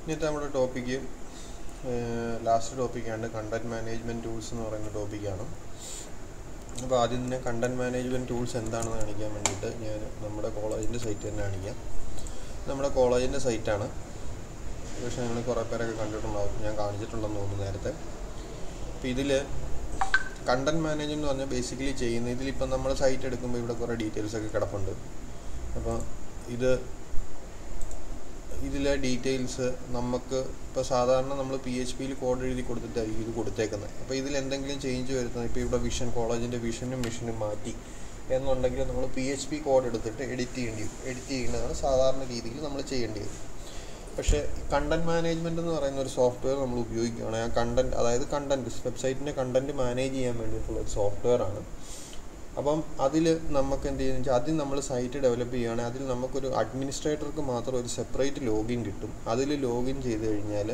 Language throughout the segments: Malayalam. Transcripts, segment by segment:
ഇന്നത്തെ നമ്മുടെ ടോപ്പിക്ക് ലാസ്റ്റ് ടോപ്പിക്കാണ് കണ്ടൻറ് മാനേജ്മെൻറ്റ് ടൂൾസ് എന്ന് പറയുന്ന ടോപ്പിക്കാണ്. അപ്പോൾ ആദ്യം തന്നെ കണ്ടൻറ് മാനേജ്മെൻറ്റ് ടൂൾസ് എന്താണെന്ന് കാണിക്കാൻ വേണ്ടിയിട്ട് ഞാൻ നമ്മുടെ കോളേജിൻ്റെ സൈറ്റ് തന്നെ കാണിക്കാം. നമ്മുടെ കോളേജിൻ്റെ സൈറ്റാണ്. പക്ഷേ നിങ്ങൾ കുറേ പേരൊക്കെ കണ്ടിട്ടുണ്ടാവും, ഞാൻ കാണിച്ചിട്ടുണ്ടെന്ന് തോന്നുന്നു നേരത്തെ. അപ്പോൾ ഇതിൽ കണ്ടൻറ് മാനേജ്മെൻറ്റ് എന്ന് പറഞ്ഞാൽ ബേസിക്കലി ചെയ്യുന്ന ഇതിലിപ്പം നമ്മൾ സൈറ്റ് എടുക്കുമ്പോൾ ഇവിടെ കുറേ ഡീറ്റെയിൽസൊക്കെ കിടപ്പുണ്ട്. അപ്പോൾ ഇതിലെ ഡീറ്റെയിൽസ് നമുക്ക് ഇപ്പോൾ സാധാരണ നമ്മൾ PHP കോഡ് എഴുതി കൊടുത്തിട്ടായിരിക്കും ഇത് കൊടുത്തേക്കുന്നത്. അപ്പോൾ ഇതിൽ എന്തെങ്കിലും ചേഞ്ച് വരുത്തുന്നത്, ഇപ്പോൾ ഇവിടെ കോളേജിൻ്റെ വിഷനും മിഷനും മാറ്റി എന്നുണ്ടെങ്കിൽ നമ്മൾ PHP കോഡ് എടുത്തിട്ട് എഡിറ്റ് ചെയ്യുന്നതാണ് സാധാരണ രീതിയിൽ നമ്മൾ ചെയ്യേണ്ടി വരും. പക്ഷേ കണ്ടൻറ് മാനേജ്മെൻറ്റ് എന്ന് പറയുന്ന ഒരു സോഫ്റ്റ്വെയർ നമ്മൾ ഉപയോഗിക്കുകയാണെങ്കിൽ ആ കണ്ടൻറ്, അതായത് വെബ്സൈറ്റിൻ്റെ കണ്ടൻറ് മാനേജ് ചെയ്യാൻ വേണ്ടിയിട്ടുള്ള ഒരു സോഫ്റ്റ്വെയർ ആണ്. അപ്പം അതിൽ നമുക്ക് എന്ത് ചെയ്യുന്നത് വെച്ചാൽ ആദ്യം നമ്മൾ സൈറ്റ് ഡെവലപ്പ് ചെയ്യുകയാണെങ്കിൽ അതിൽ നമുക്കൊരു അഡ്മിനിസ്ട്രേറ്റർക്ക് മാത്രം ഒരു സെപ്പറേറ്റ് ലോഗിൻ കിട്ടും. അതിൽ ലോഗിൻ ചെയ്ത് കഴിഞ്ഞാൽ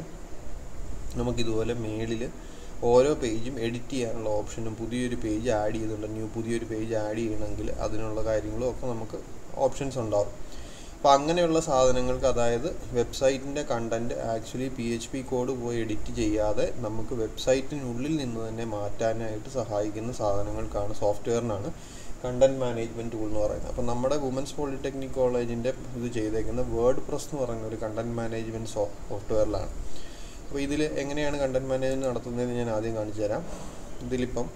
നമുക്കിതുപോലെ മേളിൽ ഓരോ പേജും എഡിറ്റ് ചെയ്യാനുള്ള ഓപ്ഷനും പുതിയൊരു പേജ് ആഡ് ചെയ്തിട്ടുണ്ടെങ്കിൽ പുതിയൊരു പേജ് ആഡ് ചെയ്യണമെങ്കിൽ അതിനുള്ള കാര്യങ്ങളും ഒക്കെ നമുക്ക് ഓപ്ഷൻസ് ഉണ്ടാവും. അപ്പോൾ അങ്ങനെയുള്ള സാധനങ്ങൾക്ക്, അതായത് വെബ്സൈറ്റിൻ്റെ കണ്ടൻറ്റ് ആക്ച്വലി PHP കോഡ് പോയി എഡിറ്റ് ചെയ്യാതെ നമുക്ക് വെബ്സൈറ്റിനുള്ളിൽ നിന്ന് തന്നെ മാറ്റാനായിട്ട് സഹായിക്കുന്ന സാധനങ്ങൾക്കാണ്, സോഫ്റ്റ്വെയറിനാണ് കണ്ടൻറ് മാനേജ്മെൻറ്റ് ടൂൾ എന്ന് പറയുന്നത്. അപ്പോൾ നമ്മുടെ വുമൻസ് പോളിടെക്നിക് കോളേജിൻ്റെ ഇത് ചെയ്തേക്കുന്ന വേർഡ് പ്രസ് എന്ന് പറയുന്ന ഒരു കണ്ടൻറ് മാനേജ്മെൻറ്റ് സോഫ്റ്റ്വെയറിലാണ്. അപ്പോൾ ഇതിൽ എങ്ങനെയാണ് കണ്ടൻറ് മാനേജ്മെൻറ്റ് നടത്തുന്നതെന്ന് ഞാൻ ആദ്യം കാണിച്ചു തരാം. ഇതിലിപ്പം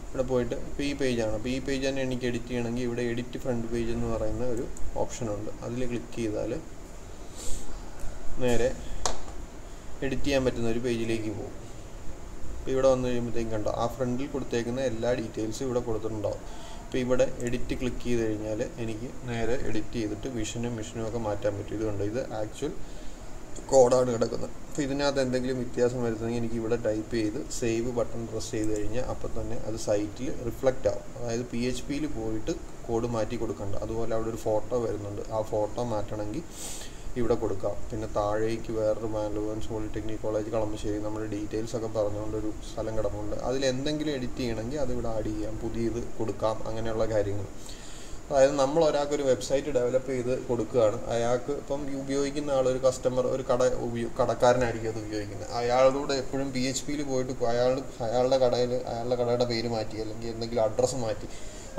ഇവിടെ പോയിട്ട് ഇപ്പോൾ ഈ പേജാണ്. അപ്പോൾ ഈ പേജ് തന്നെ എനിക്ക് എഡിറ്റ് ചെയ്യണമെങ്കിൽ ഇവിടെ എഡിറ്റ് ഫ്രണ്ട് പേജ് എന്ന് പറയുന്ന ഒരു ഓപ്ഷനുണ്ട്. അതിൽ ക്ലിക്ക് ചെയ്താൽ നേരെ എഡിറ്റ് ചെയ്യാൻ പറ്റുന്ന ഒരു പേജിലേക്ക് പോകും. അപ്പോൾ ഇവിടെ വന്നു കഴിയുമ്പോഴത്തേക്കും കണ്ടോ, ആ ഫ്രണ്ടിൽ കൊടുത്തേക്കുന്ന എല്ലാ ഡീറ്റെയിൽസും ഇവിടെ കൊടുത്തിട്ടുണ്ടാവും. ഇപ്പോൾ ഇവിടെ എഡിറ്റ് ക്ലിക്ക് ചെയ്ത് കഴിഞ്ഞാൽ എനിക്ക് നേരെ എഡിറ്റ് ചെയ്തിട്ട് വിഷനും മിഷനും ഒക്കെ മാറ്റാൻ പറ്റും. ഇതുകൊണ്ട് ഇത് ആക്ച്വൽ കോഡാണ് കിടക്കുന്നത്. അപ്പോൾ ഇതിനകത്ത് എന്തെങ്കിലും വ്യത്യാസം വരുത്തുന്നെങ്കിൽ എനിക്ക് ഇവിടെ ടൈപ്പ് ചെയ്ത് സേവ് ബട്ടൺ പ്രസ് ചെയ്ത് കഴിഞ്ഞാൽ അപ്പം തന്നെ അത് സൈറ്റിൽ റിഫ്ലക്റ്റ് ആവും. അതായത് PHPയിൽ പോയിട്ട് കോഡ് മാറ്റി കൊടുക്കണ്ട. അതുപോലെ അവിടെ ഒരു ഫോട്ടോ വരുന്നുണ്ട്, ആ ഫോട്ടോ മാറ്റണമെങ്കിൽ ഇവിടെ കൊടുക്കാം. പിന്നെ താഴേക്ക് വേറൊരു വുമൻസ് പോളിടെക്നിക് കോളേജ് കളമശ്ശേരി നമ്മുടെ ഡീറ്റെയിൽസ് ഒക്കെ പറഞ്ഞുകൊണ്ടൊരു സ്ഥലം കിടപ്പുണ്ട്. അതിലെന്തെങ്കിലും എഡിറ്റ് ചെയ്യണമെങ്കിൽ അതിവിടെ ആഡ് ചെയ്യാം, പുതിയത് കൊടുക്കാം, അങ്ങനെയുള്ള കാര്യങ്ങൾ. അതായത് നമ്മൾ ഒരാൾക്കൊരു വെബ്സൈറ്റ് ഡെവലപ്പ് ചെയ്ത് കൊടുക്കുകയാണ്. അയാൾക്ക് ഇപ്പം ഉപയോഗിക്കുന്ന ആളൊരു കസ്റ്റമർ, ഒരു കടക്കാരനായിരിക്കും അത് ഉപയോഗിക്കുന്നത്. അയാളോട് എപ്പോഴും PHPയിൽ പോയിട്ട് അയാളുടെ കടയുടെ പേര് മാറ്റി അല്ലെങ്കിൽ എന്തെങ്കിലും അഡ്രസ്സ് മാറ്റി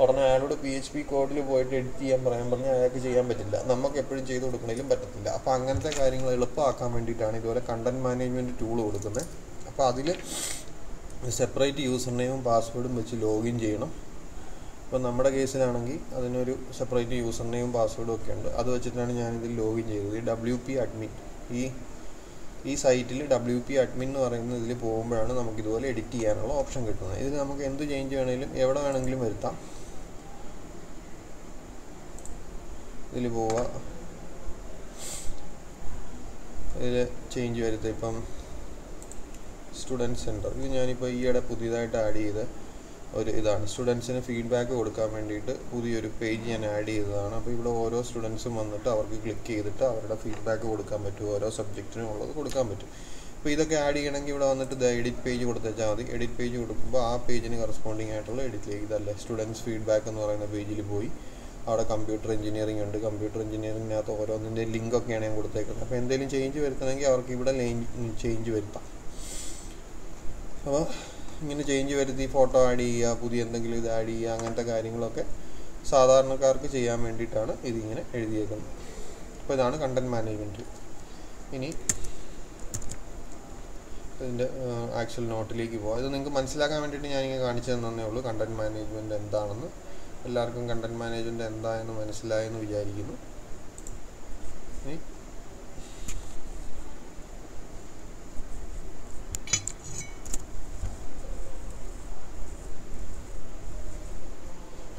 ഉടനെ അയാളോട് PHP കോഡിൽ പോയിട്ട് എഡിറ്റ് ചെയ്യാൻ പറഞ്ഞാൽ അയാൾക്ക് ചെയ്യാൻ പറ്റില്ല. നമുക്ക് എപ്പോഴും ചെയ്ത് കൊടുക്കണമെങ്കിലും പറ്റത്തില്ല. അപ്പോൾ അങ്ങനത്തെ കാര്യങ്ങൾ എളുപ്പമാക്കാൻ വേണ്ടിയിട്ടാണ് ഇതുപോലെ കണ്ടൻറ് മാനേജ്മെൻറ്റ് ടൂൾ കൊടുക്കുന്നത്. അപ്പോൾ അതിൽ സെപ്പറേറ്റ് യൂസർ നെയിമും പാസ്വേഡും വെച്ച് ലോഗിൻ ചെയ്യണം. ഇപ്പോൾ നമ്മുടെ കേസിലാണെങ്കിൽ അതിനൊരു സെപ്പറേറ്റ് യൂസർ നെയിം പാസ്വേഡും ഒക്കെ ഉണ്ട്. അത് വെച്ചിട്ടാണ് ഞാനിതിൽ ലോഗിൻ ചെയ്തത്. ഈ WP അഡ്മിൻ, ഈ സൈറ്റിൽ WP അഡ്മിൻ എന്ന് പറയുന്ന ഇതിൽ പോകുമ്പോഴാണ് നമുക്കിതുപോലെ എഡിറ്റ് ചെയ്യാനുള്ള ഓപ്ഷൻ കിട്ടുന്നത്. ഇതിൽ നമുക്ക് എന്ത് ചേഞ്ച് വേണമെങ്കിലും എവിടെ വേണമെങ്കിലും വരുത്താം. ഇതിൽ പോവുക, ഇതിൽ ചേഞ്ച് വരുത്തുക. ഇപ്പം സ്റ്റുഡൻറ്റ് സെൻറ്റർ, ഇത് ഞാനിപ്പോൾ ഈയിടെ പുതിയതായിട്ട് ആഡ് ചെയ്ത് ഒരു ഇതാണ്. സ്റ്റുഡൻസിന് ഫീഡ്ബാക്ക് കൊടുക്കാൻ വേണ്ടിയിട്ട് പുതിയൊരു പേജ് ഞാൻ ആഡ് ചെയ്തതാണ്. അപ്പോൾ ഇവിടെ ഓരോ സ്റ്റുഡൻസും വന്നിട്ട് അവർക്ക് ക്ലിക്ക് ചെയ്തിട്ട് അവരുടെ ഫീഡ്ബാക്ക് കൊടുക്കാൻ പറ്റും, ഓരോ സബ്ജക്റ്റിനും ഉള്ളത് കൊടുക്കാൻ പറ്റും. അപ്പോൾ ഇതൊക്കെ ആഡ് ചെയ്യണമെങ്കിൽ ഇവിടെ വന്നിട്ട് എഡിറ്റ് പേജ് കൊടുത്തേച്ചാൽ മതി. എഡിറ്റ് പേജ് കൊടുക്കുമ്പോൾ ആ പേജിന് കറസ്പോണ്ടിങ് ആയിട്ടുള്ള എഡിറ്റിലേക്ക്, ഇതല്ലേ സ്റ്റുഡൻസ് ഫീഡ്ബാക്ക് എന്ന് പറയുന്ന പേജിൽ പോയി അവിടെ കമ്പ്യൂട്ടർ എഞ്ചിനീയറിംഗ് ഉണ്ട്. കമ്പ്യൂട്ടർ എഞ്ചിനീയറിങ്ങിനകത്ത് ഓരോന്നിൻ്റെ ലിങ്കൊക്കെയാണ് ഞാൻ കൊടുത്തേക്കുന്നത്. അപ്പോൾ എന്തെങ്കിലും ചേഞ്ച് വരുത്തണമെങ്കിൽ അവർക്ക് ഇവിടെ ചേഞ്ച് വരുത്താം. അപ്പോൾ ഇങ്ങനെ ചേഞ്ച് വരുത്തി ഫോട്ടോ ആഡ് ചെയ്യുക, പുതിയ എന്തെങ്കിലും ഇത് ആഡ് ചെയ്യുക, അങ്ങനത്തെ കാര്യങ്ങളൊക്കെ സാധാരണക്കാർക്ക് ചെയ്യാൻ വേണ്ടിയിട്ടാണ് ഇതിങ്ങനെ എഴുതിയേക്കുന്നത്. അപ്പോൾ ഇതാണ് കണ്ടൻറ് മാനേജ്മെൻറ്റ്. ഇനി ഇതിൻ്റെ ആക്ച്വൽ നോട്ടിലേക്ക് പോകാം. ഇത് നിങ്ങൾക്ക് മനസ്സിലാക്കാൻ വേണ്ടിയിട്ട് ഞാനിങ്ങനെ കാണിച്ചു തന്നേ ഉള്ളൂ കണ്ടൻറ് മാനേജ്മെൻറ്റ് എന്താണെന്ന്. എല്ലാവർക്കും കണ്ടൻറ് മാനേജ്മെൻറ്റ് എന്തായെന്ന് മനസ്സിലായെന്ന് വിചാരിക്കുന്നു. ഇനി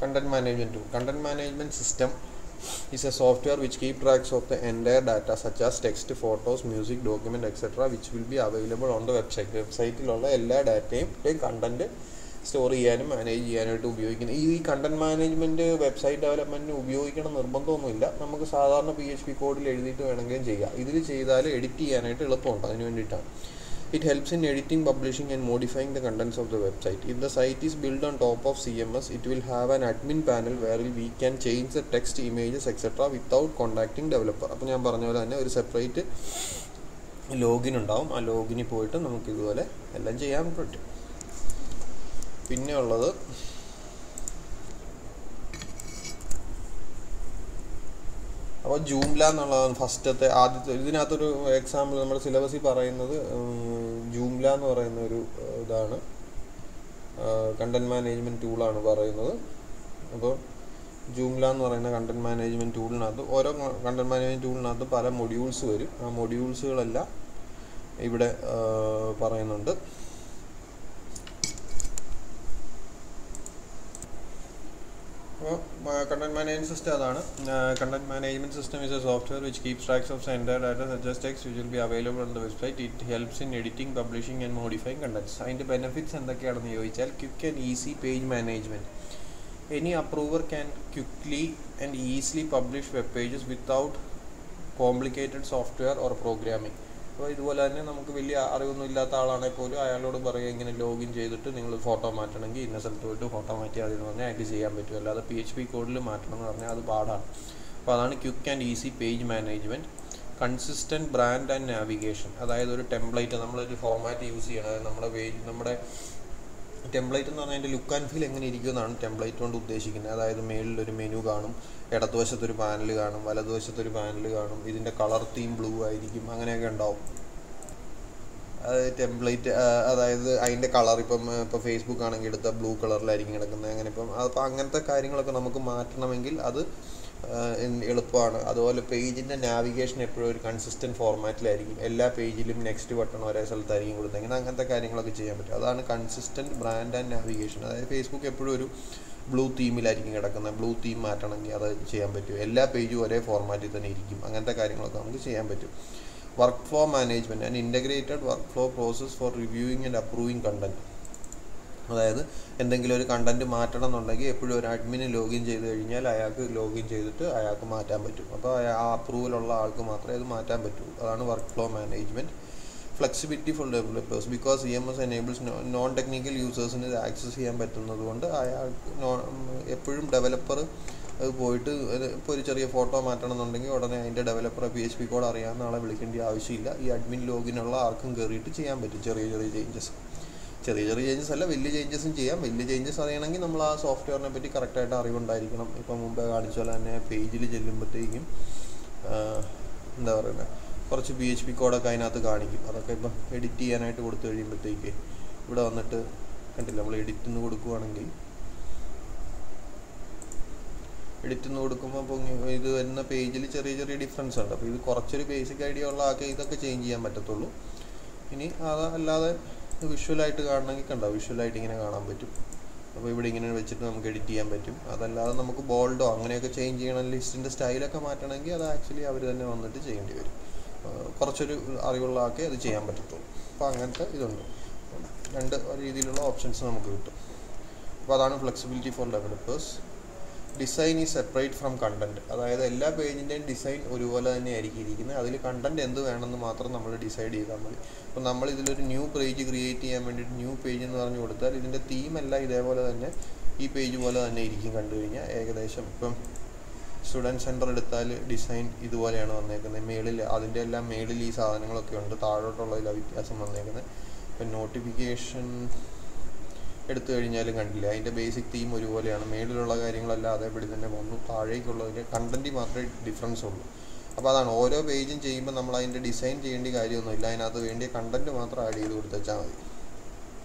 Content management tool. Content management system is a software which keeps tracks of the entire data such as text, photos, music, document, etc. which will be available on the website. വെബ്സൈറ്റിലുള്ള എല്ലാ ഡാറ്റയും കണ്ടൻറ്റ് സ്റ്റോർ ചെയ്യാനും മാനേജ് ചെയ്യാനായിട്ട് ഉപയോഗിക്കുന്നത്. ഈ കണ്ടൻറ് മാനേജ്മെൻറ്റ് വെബ്സൈറ്റ് ഡെവലപ്മെൻറ്റിന് ഉപയോഗിക്കണം നിർബന്ധമൊന്നുമില്ല. നമുക്ക് സാധാരണ PHP കോഡിൽ എഴുതിയിട്ട് വേണമെങ്കിലും ചെയ്യാം. ഇതിൽ ചെയ്താൽ എഡിറ്റ് ചെയ്യാനായിട്ട് എളുപ്പമുണ്ട്, അതിന് വേണ്ടിയിട്ടാണ്. It helps in editing, publishing and modifying the contents of the website. If the site is built on top of CMS, it will have an admin panel where we can change the text, images, etc. without contacting developer. അപ്പോൾ ഞാൻ പറഞ്ഞ പോലെ തന്നെ ഒരു സെപ്പറേറ്റ് ലോഗിൻ ഉണ്ടാവും. ആ ലോഗിനിൽ പോയിട്ട് നമുക്കിതുപോലെ എല്ലാം ചെയ്യാൻ പറ്റും. പിന്നെ ഉള്ളത് അപ്പോൾ ജൂംല എന്നുള്ളതാണ് ഫസ്റ്റത്തെ ആദ്യത്തെ. ഇതിനകത്തൊരു എക്സാമ്പിൾ നമ്മുടെ സിലബസിൽ പറയുന്നത് ജൂംല എന്ന് പറയുന്ന ഒരു ഇതാണ്, കണ്ടന്റ് മാനേജ്മെൻറ്റ് ടൂളാണ് പറയുന്നത്. അപ്പോൾ ജൂംല എന്ന് പറയുന്ന കണ്ടന്റ് മാനേജ്മെൻറ്റ് ടൂളിനകത്ത് ഓരോ കണ്ടന്റ് മാനേജ്മെൻറ്റ് ടൂളിനകത്ത് പല മൊഡ്യൂൾസ് വരും. ആ മൊഡ്യൂൾസുകളെല്ലാം ഇവിടെ പറയുന്നുണ്ട്. Content management system അതാണ്. Content management system is a software which keeps tracks of entire data such as text which will be available on the website. It helps in editing, publishing and modifying contents. അതിൻ്റെ benefits എന്തൊക്കെയാണെന്ന് ചോദിച്ചാൽ quick and easy page management. Any approver can quickly and easily publish web pages without complicated software or programming. അപ്പോൾ ഇതുപോലെ തന്നെ നമുക്ക് വലിയ അറിവൊന്നും ഇല്ലാത്ത ആളാണെങ്കിൽ പോലും അയാളോട് പറയുക ഇങ്ങനെ ലോഗിൻ ചെയ്തിട്ട് നിങ്ങൾ ഫോട്ടോ മാറ്റണമെങ്കിൽ ഇന്ന സ്ഥലത്ത് പോയിട്ട് ഫോട്ടോ മാറ്റിയാൽ മതി എന്ന് പറഞ്ഞാൽ അയാൾക്ക് ചെയ്യാൻ പറ്റും. അല്ലാതെ PHP കോഡിൽ മാറ്റണം എന്ന് പറഞ്ഞാൽ അത് പാടാണ്. അപ്പോൾ അതാണ് quick and easy page management. Consistent brand and navigation, അതായത് ഒരു ടെംപ്ലേറ്റ് നമ്മളൊരു ഫോർമാറ്റ് യൂസ് ചെയ്യണം. അതായത് നമ്മുടെ ടെംപ്ലേറ്റ് എന്ന് പറഞ്ഞാൽ അതിൻ്റെ ലുക്ക് ആൻഡ് ഫീൽ എങ്ങനെ ഇരിക്കുമെന്നാണ് ടെംപ്ലേറ്റ് കൊണ്ട് ഉദ്ദേശിക്കുന്നത്. അതായത് മേളിലൊരു മെനു കാണും, ഇടതുവശത്തൊരു പാനൽ കാണും, വലതുവശത്തൊരു പാനൽ കാണും, ഇതിൻ്റെ കളർ തീം ബ്ലൂ ആയിരിക്കും, അങ്ങനെയൊക്കെ ഉണ്ടാവും. അതായത് ടെംപ്ലേറ്റ്, അതായത് അതിൻ്റെ കളർ ഇപ്പോൾ ഫേസ്ബുക്ക് ആണെങ്കിൽ എടുത്ത ബ്ലൂ കളറിലായിരിക്കും കിടക്കുന്നത്. അങ്ങനെ അപ്പോൾ അങ്ങനത്തെ കാര്യങ്ങളൊക്കെ നമുക്ക് മാറ്റണമെങ്കിൽ അത് എളുപ്പമാണ്. അതുപോലെ പേജിൻ്റെ നാവിഗേഷൻ എപ്പോഴും ഒരു കൺസിസ്റ്റൻറ്റ് ഫോർമാറ്റിലായിരിക്കും. എല്ലാ പേജിലും നെക്സ്റ്റ് ബട്ടൺ ഒരേ സ്ഥലത്തായിരിക്കും കൊടുത്തെങ്കിൽ അങ്ങനത്തെ കാര്യങ്ങളൊക്കെ ചെയ്യാൻ പറ്റും. അതാണ് കൺസിസ്റ്റൻറ്റ് ബ്രാൻഡ് ആൻഡ് നാവിഗേഷൻ. അതായത് ഫേസ്ബുക്ക് എപ്പോഴും ഒരു ബ്ലൂ തീമിലായിരിക്കും കിടക്കുന്നത്. ബ്ലൂ തീം മാറ്റണമെങ്കിൽ അത് ചെയ്യാൻ പറ്റും. എല്ലാ പേജും ഒരേ ഫോർമാറ്റിൽ തന്നെ ഇരിക്കും. അങ്ങനത്തെ കാര്യങ്ങളൊക്കെ നമുക്ക് ചെയ്യാൻ പറ്റും. Work flow management and integrated work flow process for reviewing and approving content. അതായത് എന്തെങ്കിലും ഒരു കണ്ടൻറ്റ് മാറ്റണം എന്നുണ്ടെങ്കിൽ എപ്പോഴും ഒരു അഡ്മിന് ലോഗിൻ ചെയ്ത് കഴിഞ്ഞാൽ അയാൾക്ക് ലോഗിൻ ചെയ്തിട്ട് അയാൾക്ക് മാറ്റാൻ പറ്റും. അപ്പോൾ ആ അപ്രൂവലുള്ള ആൾക്ക് മാത്രമേ അത് മാറ്റാൻ പറ്റൂ. അതാണ് work flow management. Flexibility for developers because CMS enables non technical യൂസേഴ്സിന് ഇത് ആക്സസ് ചെയ്യാൻ പറ്റുന്നത് കൊണ്ട് അയാൾക്ക് എപ്പോഴും ഡെവലപ്പർ പോയിട്ട് ഇപ്പോൾ ഒരു ചെറിയ ഫോട്ടോ മാറ്റണം എന്നുണ്ടെങ്കിൽ ഉടനെ അതിൻ്റെ ഡെവലപ്പർ PHP കോഡ് അറിയാവുന്ന ആളെ വിളിക്കേണ്ട ആവശ്യമില്ല. ഈ അഡ്മിൻ ലോഗിനുള്ള ആർക്കും കയറിയിട്ട് ചെയ്യാൻ പറ്റും ചെറിയ ചേഞ്ചസ്. ചെറിയ ചേഞ്ചസ് അല്ല, വലിയ ചേഞ്ചസും ചെയ്യാം. വലിയ ചേഞ്ചസ് അറിയണമെങ്കിൽ നമ്മൾ ആ സോഫ്റ്റ്വെയറിനെ പറ്റി കറക്റ്റായിട്ട് അറിവുണ്ടായിരിക്കണം. ഇപ്പം മുമ്പേ കാണിച്ച പോലെ തന്നെ പേജിൽ ചെല്ലുമ്പോഴത്തേക്കും എന്താ പറയുന്നത്, കുറച്ച് PHP കോഡൊക്കെ അതിനകത്ത് കാണിക്കും. അതൊക്കെ ഇപ്പം എഡിറ്റ് ചെയ്യാനായിട്ട് കൊടുത്തു കഴിയുമ്പോഴത്തേക്ക് ഇവിടെ വന്നിട്ട് കണ്ടില്ല, നമ്മൾ എഡിറ്റ് കൊടുക്കുവാണെങ്കിൽ കൊടുക്കുമ്പോൾ ഇത് വരുന്ന പേജിൽ ചെറിയ ചെറിയ ഡിഫറൻസ് ഉണ്ട്. അപ്പോൾ ഇത് കുറച്ചൊരു ബേസിക് ഐഡിയ ഉള്ള ആൾക്ക് ഇതൊക്കെ ചേഞ്ച് ചെയ്യാൻ പറ്റത്തുള്ളൂ. ഇനി അതല്ലാതെ വിഷ്വലായിട്ട് കാണണമെങ്കിൽ കണ്ടോ, വിഷ്വലായിട്ട് ഇങ്ങനെ കാണാൻ പറ്റും. അപ്പോൾ ഇവിടെ ഇങ്ങനെ വെച്ചിട്ട് നമുക്ക് എഡിറ്റ് ചെയ്യാൻ പറ്റും. അതല്ലാതെ നമുക്ക് ബോൾഡോ അങ്ങനെയൊക്കെ ചേഞ്ച് ചെയ്യണം, ലിസ്റ്റിൻ്റെ സ്റ്റൈലൊക്കെ മാറ്റണമെങ്കിൽ അത് ആക്ച്വലി അവർ തന്നെ വന്നിട്ട് ചെയ്യേണ്ടി വരും. കുറച്ചൊരു അറിവുള്ള ആൾക്കേ അത് ചെയ്യാൻ പറ്റത്തുള്ളൂ. അപ്പോൾ അങ്ങനത്തെ ഇതുണ്ട്. രണ്ട് രീതിയിലുള്ള ഓപ്ഷൻസ് നമുക്ക് കിട്ടും. അപ്പോൾ അതാണ് flexibility for developers. Design is separate from content. അതായത് എല്ലാ പേജിൻ്റെയും ഡിസൈൻ ഒരുപോലെ തന്നെ ആയിരിക്കും ഇരിക്കുന്നത്. അതിൽ കണ്ടൻറ്റ് എന്ത് വേണമെന്ന് മാത്രം നമ്മൾ ഡിസൈഡ് ചെയ്താൽ മതി. അപ്പോൾ നമ്മൾ ഇതിലൊരു ന്യൂ പേജ് ക്രിയേറ്റ് ചെയ്യാൻ വേണ്ടിയിട്ട് ന്യൂ പേജ് എന്ന് പറഞ്ഞു കൊടുത്താൽ ഇതിൻ്റെ തീമെല്ലാം ഇതേപോലെ തന്നെ ഈ പേജ് പോലെ തന്നെ ഇരിക്കും. കണ്ടു കഴിഞ്ഞാൽ ഏകദേശം ഇപ്പം സ്റ്റുഡൻറ്റ് സെൻറ്റർ എടുത്താൽ ഡിസൈൻ ഇതുപോലെയാണ് വന്നേക്കുന്നത്. മേളിൽ അതിൻ്റെ എല്ലാം മേളിൽ ഈ സാധനങ്ങളൊക്കെ ഉണ്ട്. താഴോട്ടുള്ളതിലാണ് വ്യത്യാസം വന്നേക്കുന്നത്. ഇപ്പം നോട്ടിഫിക്കേഷൻ എടുത്തു കഴിഞ്ഞാലും കണ്ടില്ല, അതിൻ്റെ ബേസിക് തീം ഒരുപോലെയാണ്. മേളിലുള്ള കാര്യങ്ങളെല്ലാം അതേപടി തന്നെ വന്നു. താഴേക്കുള്ളതിൻ്റെ കണ്ടൻറ്റ് മാത്രമേ ഡിഫറൻസ് ഉള്ളൂ. അപ്പോൾ അതാണ് ഓരോ പേജും ചെയ്യുമ്പോൾ നമ്മൾ അതിൻ്റെ ഡിസൈൻ ചെയ്യേണ്ട കാര്യമൊന്നുമില്ല. അതിനകത്ത് വേണ്ടിയ കണ്ടൻറ്റ് മാത്രം ആഡ് ചെയ്ത് കൊടുത്താൽ മതി.